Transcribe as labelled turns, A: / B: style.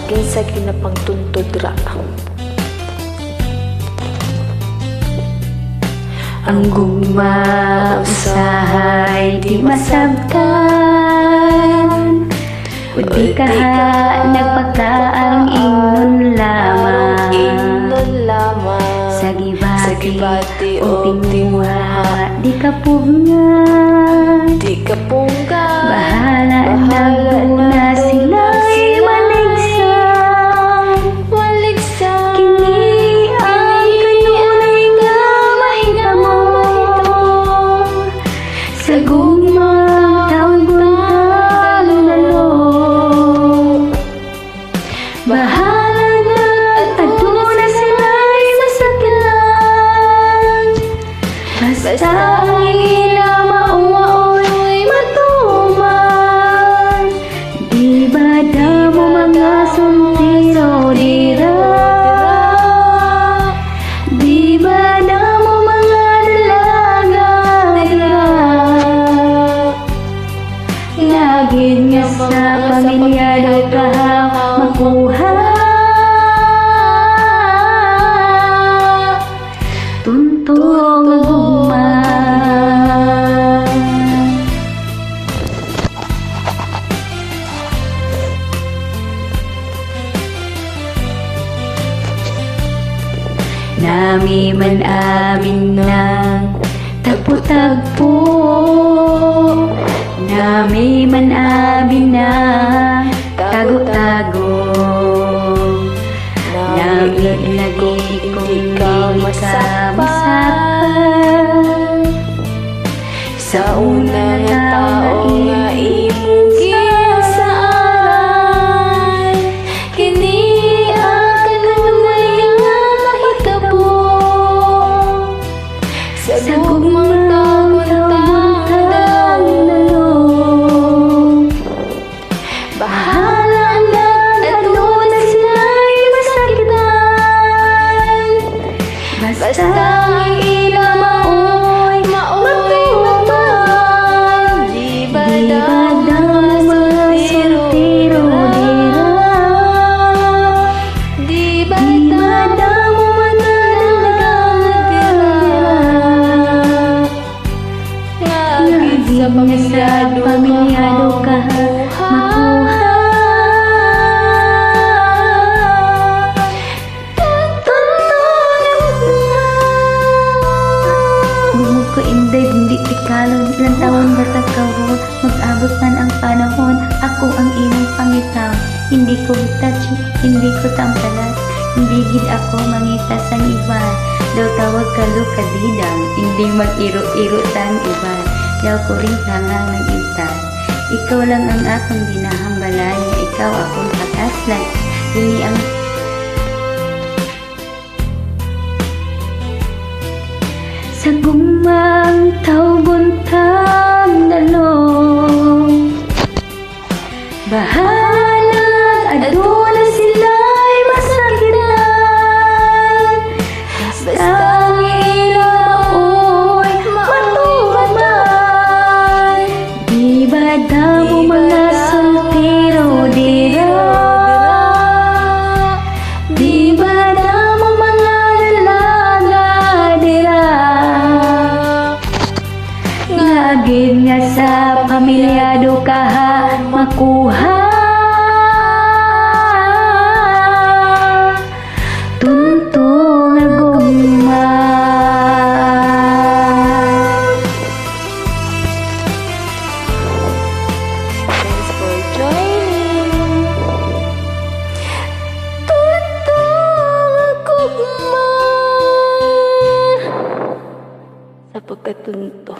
A: kinsa ginapangtuntod ra.
B: Ang gugma usahay di masabtan, Udi ka nagpagkaang ingnon lamang, sa gibati o timuha di ka pungan, bahala na sila'y maligsang, kini ang kanunay nga mahitamo, sa gugmang taon-taon nalo. Bahala na aduna sila'y masakyan, basta ang ila mauwaoy matuman. Di ba damo mga suntiro dira, di ba damo mga dalaga dira, ngagid nga sa pamilyado ka makuha. Tuntong gugma, nami man amin ng tagpo-tagpo, nami man amin ng tago-tago, nami lagi kong di ka masapan, sa una nga tao nga imong ginasaaran, kini ang kanunay nga mahitabo, sa gugmang taon-taon nalo. Bahala na aduna sila'y masakitan, basta ang ila maoy matuman. Di ba daw mga soltero dira, di ba daw mga dalaga dira, ngagid sa pamilyado ka makuha. Gumug ko inday hindi tikalon, ilang taon ba tagkawon, mag-abot man ang panahon, ako ang imong pangitaw. Hindi ko touch, hindi ko tampalas, hindi gid ako mangita sang iba. Daw tawag ka kadidang, hindi mag-iro-iro sang iba. Daw ko rin hangang nag-intan, ikaw lang ang akong ginahambalan, ikaw akong kataslan. Dini ang sa gumang taon-taon nalo. Bahala aduna sila'y masakitan, basta ang ila maoy matuman. Di ba damo mga soltero dira, di ba damo mga dalaga dira, ngagid nga sa pamilyado ka makuha. Tuntong gugma.
A: Thanks for joining. Tuntong gugma. Sa pagkatunto.